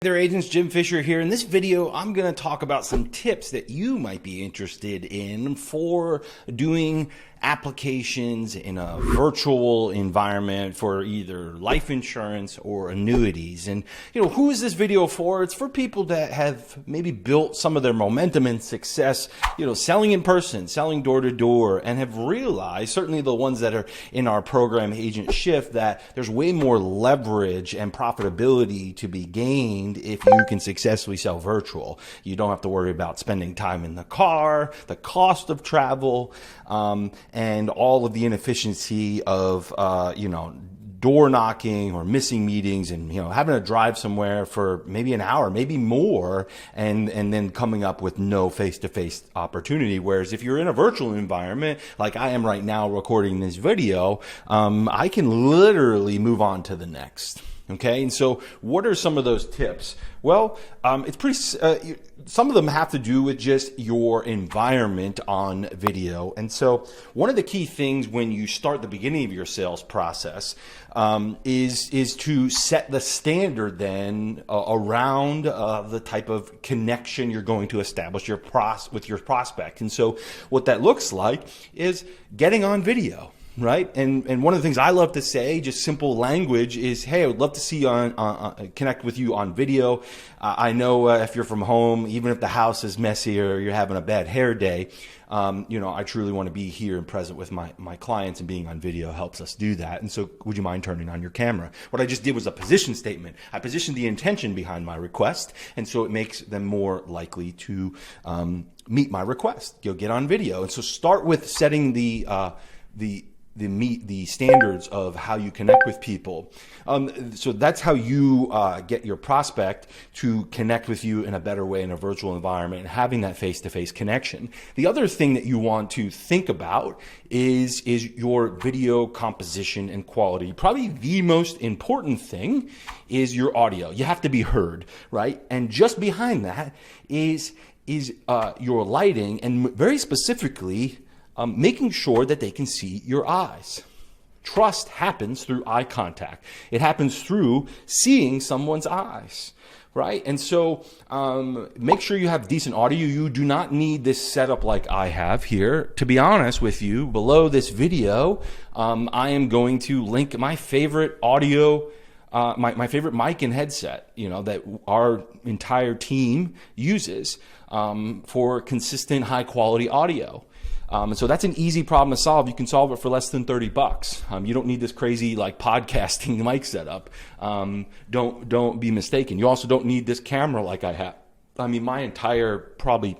There, agents, Jim Fisher here. In this video, I'm going to talk about some tips that you might be interested in for doing applications in a virtual environment for either life insurance or annuities. And, who is this video for? It's for people that have maybe built some of their momentum and success, selling in person, selling door to door, and have realized, certainly the ones that are in our program Agent Shift, that there's way more leverage and profitability to be gained if you can successfully sell virtual. You don't have to worry about spending time in the car, the cost of travel, and all of the inefficiency of, door knocking or missing meetings and, having to drive somewhere for maybe an hour, maybe more, and then coming up with no face-to-face opportunity. Whereas if you're in a virtual environment, like I am right now recording this video, I can literally move on to the next. Okay, and so what are some of those tips? Well, it's pretty. Some of them have to do with just your environment on video. And so one of the key things when you start the beginning of your sales process is to set the standard then around the type of connection you're going to establish with your prospect. And so what that looks like is getting on video. Right. And one of the things I love to say, just simple language, is, hey, I would love to see you connect with you on video. I know if you're from home, even if the house is messy or you're having a bad hair day, I truly want to be here and present with my clients, and being on video helps us do that. And so would you mind turning on your camera? What I just did was a position statement. I positioned the intention behind my request, and so it makes them more likely to meet my request. You'll get on video. And so start with setting the standards of how you connect with people. So that's how you get your prospect to connect with you in a better way in a virtual environment, and having that face-to-face connection. The other thing that you want to think about is your video composition and quality. Probably the most important thing is your audio. You have to be heard, right? And just behind that is your lighting, and very specifically, making sure that they can see your eyes. Trust happens through eye contact. It happens through seeing someone's eyes, right? And so make sure you have decent audio. You do not need this setup like I have here. To be honest with you, below this video, I am going to link my favorite audio, my favorite mic and headset, that our entire team uses for consistent, high quality audio. And so that's an easy problem to solve. You can solve it for less than $30. You don't need this crazy podcasting mic setup. Don't be mistaken. You also don't need this camera like I have. My entire probably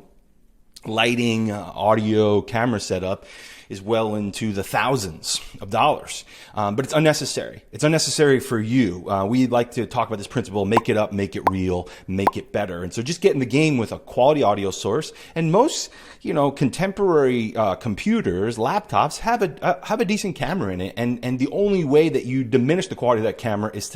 lighting, audio, camera setup is well into the thousands of dollars. But it's unnecessary. It's unnecessary for you. We like to talk about this principle: make it up, make it real, make it better. And so just get in the game with a quality audio source. And most, contemporary computers, laptops have a decent camera in it. And the only way that you diminish the quality of that camera is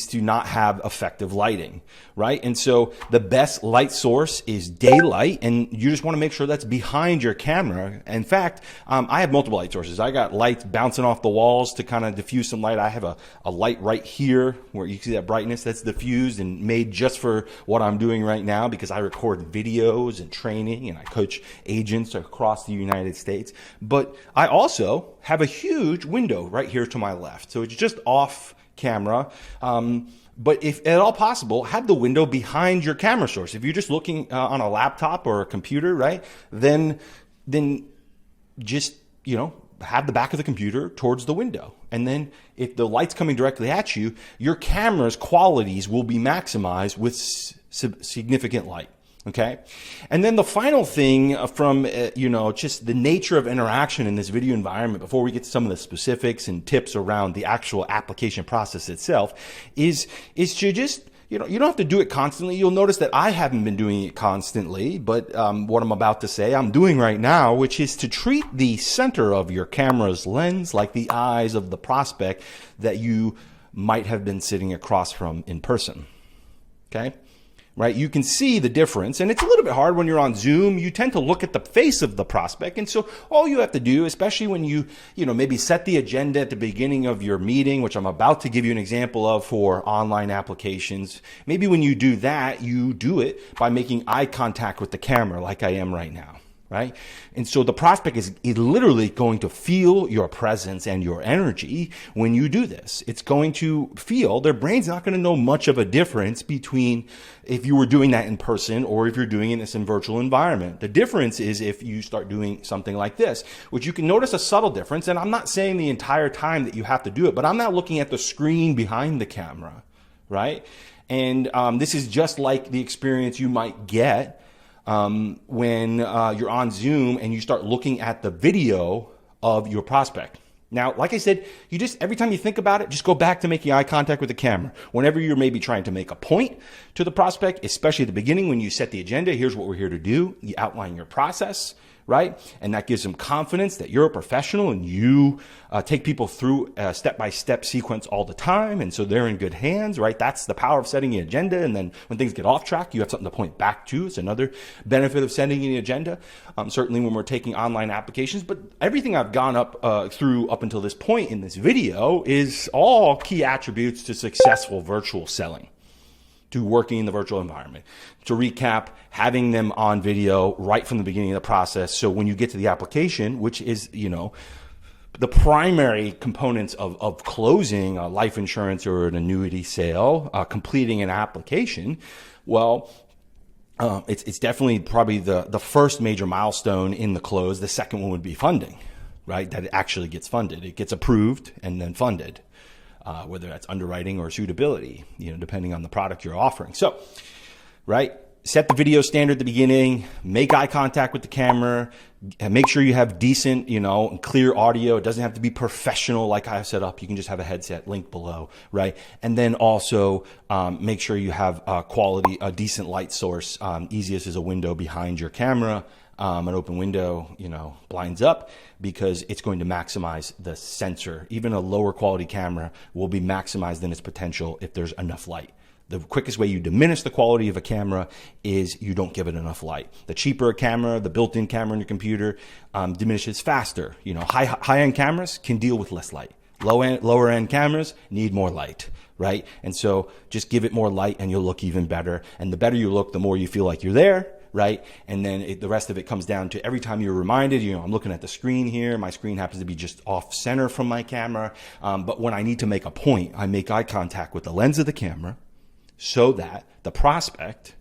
to not have effective lighting, right? And so the best light source is daylight, and you just want to make sure that's behind your camera. In fact, I have multiple light sources. I got lights bouncing off the walls to kind of diffuse some light. I have a light right here where you see that brightness that's diffused and made just for what I'm doing right now, because I record videos and training and I coach agents across the United States. But I also have a huge window right here to my left. So it's just off camera. But if at all possible, have the window behind your camera source. If you're just looking on a laptop or a computer, right, then just, have the back of the computer towards the window. And then if the light's coming directly at you, your camera's qualities will be maximized with significant light. Okay. And then the final thing from, just the nature of interaction in this video environment, before we get to some of the specifics and tips around the actual application process itself, is to just, you don't have to do it constantly. You'll notice that I haven't been doing it constantly, but what I'm about to say, I'm doing right now, which is to treat the center of your camera's lens like the eyes of the prospect that you might have been sitting across from in person. Okay? right? You can see the difference, and it's a little bit hard when you're on Zoom. You tend to look at the face of the prospect, and so all you have to do, especially when you maybe set the agenda at the beginning of your meeting, which I'm about to give you an example of for online applications. Maybe when you do that, you do it by making eye contact with the camera like I am right now. Right? And so the prospect is literally going to feel your presence and your energy when you do this. It's going to feel, their brain's not going to know much of a difference between if you were doing that in person or if you're doing this in virtual environment. The difference is if you start doing something like this, which you can notice a subtle difference. And I'm not saying the entire time that you have to do it, but I'm not looking at the screen behind the camera, right? And this is just like the experience you might get when you're on Zoom and you start looking at the video of your prospect. Now, like I said, every time you think about it, just go back to making eye contact with the camera. Whenever you're maybe trying to make a point to the prospect, especially at the beginning when you set the agenda, here's what we're here to do. You outline your process, right? And that gives them confidence that you're a professional and you take people through a step-by-step sequence all the time. And so they're in good hands, right? That's the power of setting the agenda. And then when things get off track, you have something to point back to. It's another benefit of setting the agenda, certainly when we're taking online applications. But everything I've gone through up until this point in this video is all key attributes to successful virtual selling, to working in the virtual environment. To recap, having them on video right from the beginning of the process. So when you get to the application, which is, the primary components of closing a life insurance or an annuity sale, completing an application, well, it's definitely probably the first major milestone in the close. The second one would be funding, right? That it actually gets funded. It gets approved and then funded. Whether that's underwriting or suitability, depending on the product you're offering. So, right, set the video standard at the beginning, make eye contact with the camera, and make sure you have decent, and clear audio. It doesn't have to be professional like I set up. You can just have a headset link below, right? And then also make sure you have a decent light source. Easiest is a window behind your camera. An open window, blinds up, because it's going to maximize the sensor. Even a lower quality camera will be maximized in its potential if there's enough light. The quickest way you diminish the quality of a camera is you don't give it enough light. The cheaper a camera, the built-in camera in your computer, diminishes faster. High-end cameras can deal with less light. Lower-end cameras need more light, right? And so just give it more light and you'll look even better. And the better you look, the more you feel like you're there, right? And then the rest of it comes down to every time you're reminded, I'm looking at the screen here. My screen happens to be just off center from my camera. But when I need to make a point, I make eye contact with the lens of the camera so that the prospect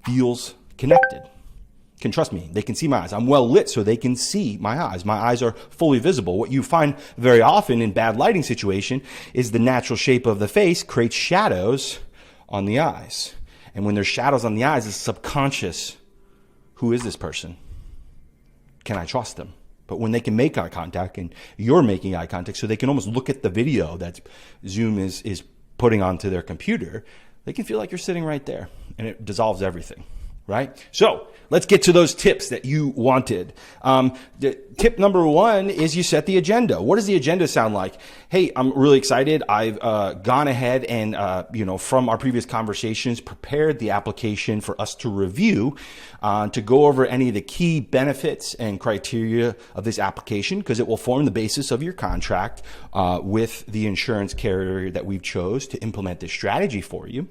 feels connected. Can trust me. They can see my eyes. I'm well lit so they can see my eyes. My eyes are fully visible. What you find very often in bad lighting situation is the natural shape of the face creates shadows on the eyes. And when there's shadows on the eyes, it's subconscious. Who is this person? Can I trust them? But when they can make eye contact and you're making eye contact so they can almost look at the video that Zoom is putting onto their computer, they can feel like you're sitting right there and it dissolves everything, right? So let's get to those tips that you wanted. Tip number one is you set the agenda. What does the agenda sound like? Hey, I'm really excited. I've gone ahead and, from our previous conversations, prepared the application for us to review, to go over any of the key benefits and criteria of this application, because it will form the basis of your contract with the insurance carrier that we've chose to implement this strategy for you.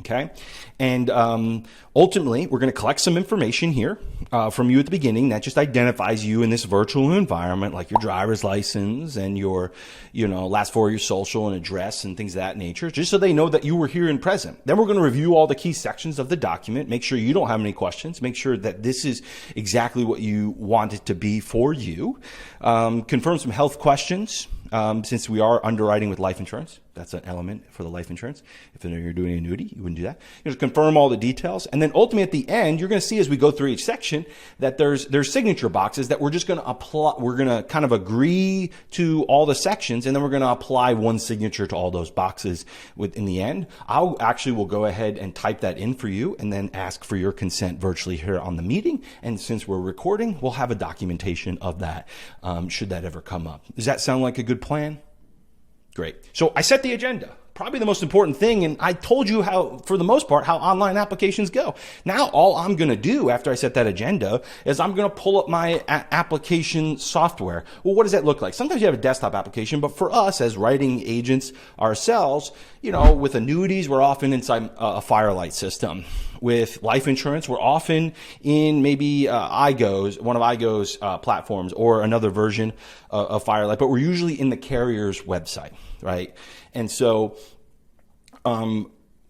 Okay. And ultimately, we're going to collect some information here from you at the beginning that just identifies you in this virtual environment, like your driver's license and your, last four of your social and address and things of that nature, just so they know that you were here and present. Then we're going to review all the key sections of the document, make sure you don't have any questions, make sure that this is exactly what you want it to be for you. Confirm some health questions. Since we are underwriting with life insurance, that's an element for the life insurance. If you're doing an annuity, you wouldn't do that. You just confirm all the details. And then ultimately at the end, you're going to see as we go through each section that there's signature boxes that we're just going to apply. We're going to kind of agree to all the sections, and then we're going to apply one signature to all those boxes in the end. Will go ahead and type that in for you and then ask for your consent virtually here on the meeting. And since we're recording, we'll have a documentation of that should that ever come up. Does that sound like a good plan? Great. So I set the agenda. probably the most important thing. And I told you how, for the most part, how online applications go. Now, all I'm going to do after I set that agenda is I'm going to pull up my application software. Well, what does that look like? Sometimes you have a desktop application, but for us as writing agents ourselves, with annuities, we're often inside a Firelight system. With life insurance, we're often in maybe IGO's, one of IGO's platforms, or another version of Firelight, but we're usually in the carrier's website, right? And so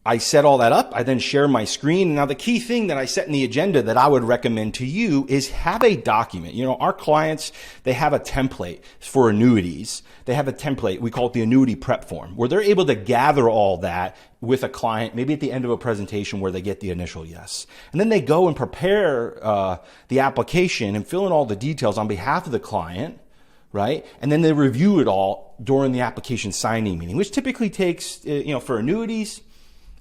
I set all that up. I then share my screen. Now, the key thing that I set in the agenda that I would recommend to you is have a document. Our clients, they have a template for annuities. They have a template. We call it the annuity prep form, where they're able to gather all that with a client, maybe at the end of a presentation where they get the initial yes. And then they go and prepare the application and fill in all the details on behalf of the client, right? And then they review it all during the application signing meeting, which typically takes, for annuities,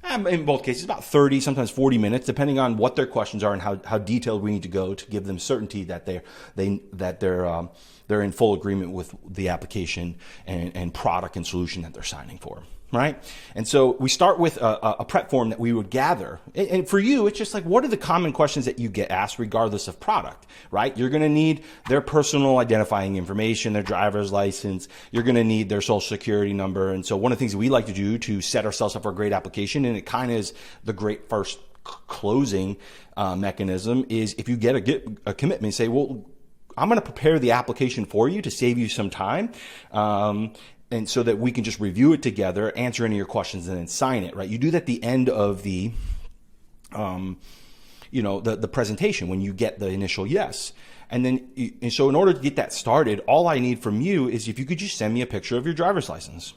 in both cases, about 30, sometimes 40 minutes, depending on what their questions are and how detailed we need to go to give them certainty that they're in full agreement with the application and product and solution that they're signing for, right? And so we start with a prep form that we would gather. And for you, it's just like, what are the common questions that you get asked regardless of product, right? You're going to need their personal identifying information, their driver's license. You're going to need their social security number. And so one of the things that we like to do to set ourselves up for a great application, and it kind of is the great first closing mechanism, is if you get a commitment, say, well, I'm going to prepare the application for you to save you some time. And so that we can just review it together, answer any of your questions, and then sign it, right? You do that at the end of the presentation when you get the initial yes. And so in order to get that started, all I need from you is if you could just send me a picture of your driver's license.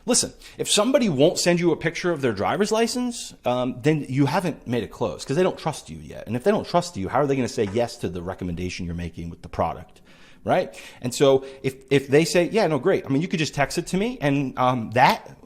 Listen, if somebody won't send you a picture of their driver's license, then you haven't made it close because they don't trust you yet. And if they don't trust you, how are they going to say yes to the recommendation you're making with the product? Right? And so if they say, yeah, no, great. I mean, you could just text it to me, and that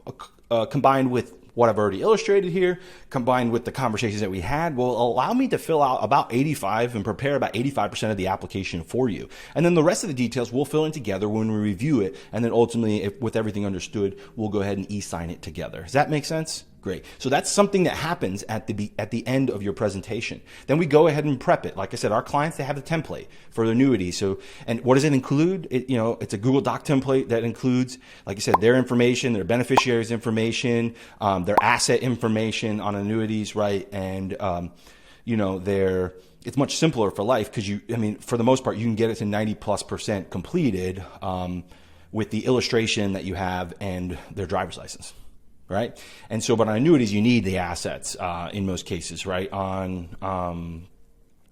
combined with what I've already illustrated here, combined with the conversations that we had, will allow me to fill out about 85 and prepare about 85% of the application for you. And then the rest of the details we'll fill in together when we review it. And then ultimately, with everything understood, we'll go ahead and e-sign it together. Does that make sense? Great. So that's something that happens at the end of your presentation. Then we go ahead and prep it. Like I said, our clients, they have a template for the annuity. So, and what does it include? It's a Google Doc template that includes, like I said, their information, their beneficiaries' information, their asset information on annuities, right? And, it's much simpler for life because for the most part, you can get it to 90+% completed with the illustration that you have and their driver's license. Right. And so, but on annuities, you need the assets in most cases, right?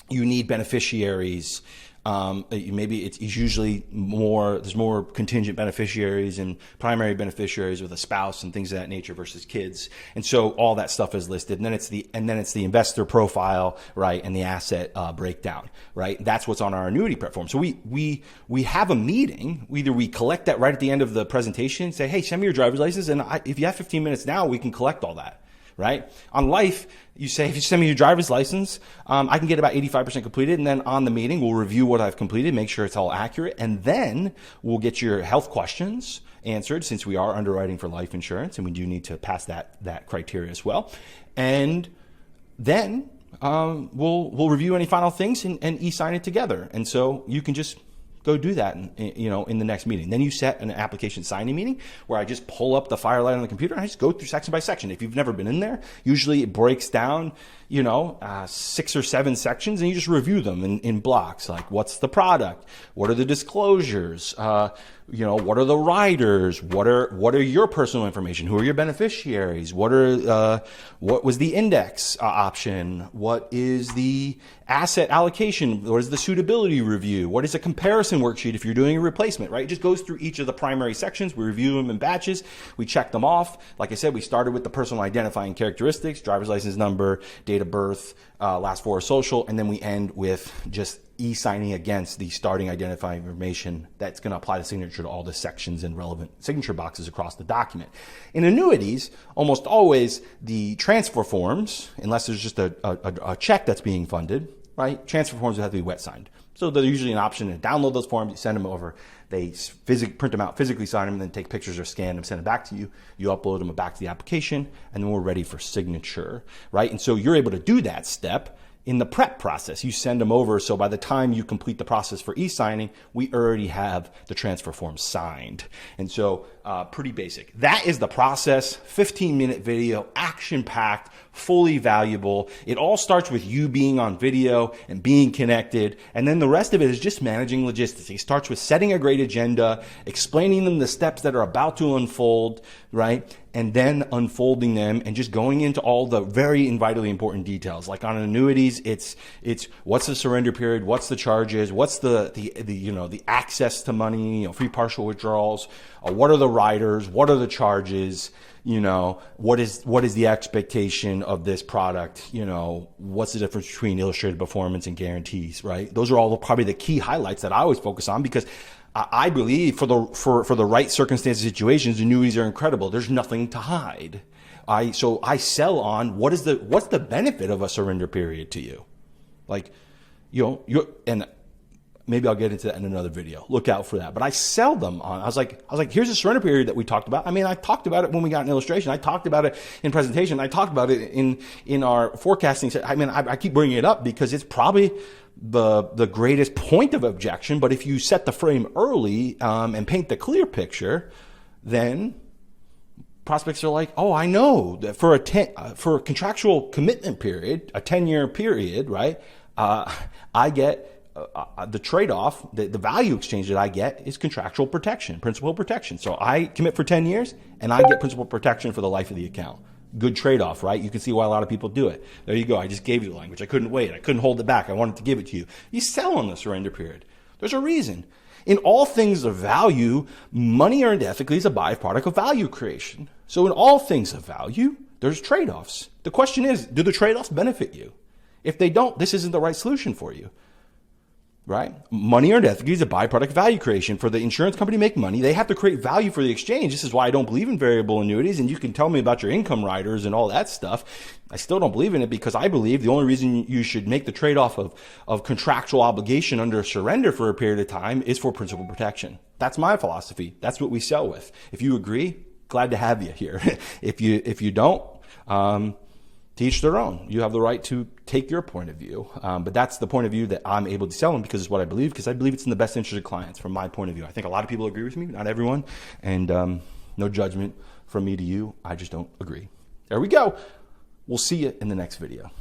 You need beneficiaries. Maybe it's usually there's more contingent beneficiaries and primary beneficiaries with a spouse and things of that nature versus kids. And so all that stuff is listed. And then it's the investor profile, right? And the asset breakdown, right? That's what's on our annuity prep form. So we have a meeting. Either we collect that right at the end of the presentation, say, hey, send me your driver's license. And if you have 15 minutes now, we can collect all that. Right? On life, you say, if you send me your driver's license, I can get about 85% completed. And then on the meeting, we'll review what I've completed, make sure it's all accurate. And then we'll get your health questions answered, since we are underwriting for life insurance and we do need to pass that criteria as well. And then we'll review any final things and e-sign it together. And so you can just go do that in the next meeting. Then you set an application signing meeting where I just pull up the Firelight on the computer and I just go through section by section. If you've never been in there, usually it breaks down, 6 or 7 sections, and you just review them in blocks. Like, what's the product? What are the disclosures? What are the riders? What are your personal information? Who are your beneficiaries? What was the index option? What is the asset allocation? What is the suitability review? What is a comparison worksheet if you're doing a replacement, right? It just goes through each of the primary sections. We review them in batches. We check them off. Like I said, we started with the personal identifying characteristics, driver's license number, date of birth, last 4 of social, and then we end with just e-signing against the starting identifying information that's going to apply the signature to all the sections and relevant signature boxes across the document. In annuities, almost always the transfer forms, unless there's just a check that's being funded, right? Transfer forms have to be wet signed. So there's usually an option to download those forms, you send them over, they print them out, physically sign them, and then take pictures or scan them, send them back to you. You upload them back to the application, and then we're ready for signature, right? And so you're able to do that step in the prep process. You send them over, so by the time you complete the process for e-signing, we already have the transfer form signed. And so pretty basic. That is the process. 15-minute video, action-packed, fully valuable. It all starts with you being on video and being connected, and then the rest of it is just managing logistics. It starts with setting a great agenda, explaining them the steps that are about to unfold, right? And then unfolding them and just going into all the very and vitally important details. Like on annuities, it's what's the surrender period, what's the charges, what's the access to money, free partial withdrawals, what are the riders, what are the charges, what is the expectation of this product, what's the difference between illustrated performance and guarantees, right? Those are all probably the key highlights that I always focus on, because I believe for the right circumstances, situations, annuities are incredible. There's nothing to hide. So I sell on what's the benefit of a surrender period to you, and maybe I'll get into that in another video. Look out for that. But I sell them on. I was like, here's a surrender period that we talked about. I mean, I talked about it when we got an illustration. I talked about it in presentation. I talked about it in our forecasting. I mean, I keep bringing it up because it's probably the greatest point of objection. But if you set the frame early and paint the clear picture, then prospects are like, oh, I know that for a contractual commitment period, a 10-year period, right? I get the trade-off, the value exchange that I get is contractual protection, principal protection. So I commit for 10 years and I get principal protection for the life of the account. Good trade-off, right? You can see why a lot of people do it. There you go. I just gave you the language. I couldn't wait. I couldn't hold it back. I wanted to give it to you. You sell on the surrender period. There's a reason. In all things of value, money earned ethically is a byproduct of value creation. So in all things of value, there's trade-offs. The question is, do the trade-offs benefit you? If they don't, this isn't the right solution for you. Right? Money earned ethically is a byproduct of value creation. For the insurance company to make money, they have to create value for the exchange. This is why I don't believe in variable annuities. And you can tell me about your income riders and all that stuff. I still don't believe in it, because I believe the only reason you should make the trade-off of contractual obligation under surrender for a period of time is for principal protection. That's my philosophy. That's what we sell with. If you agree, glad to have you here. If you don't, to each their own. You have the right to take your point of view. But that's the point of view that I'm able to sell them, because it's what I believe, because I believe it's in the best interest of clients from my point of view. I think a lot of people agree with me, not everyone. And no judgment from me to you. I just don't agree. There we go. We'll see you in the next video.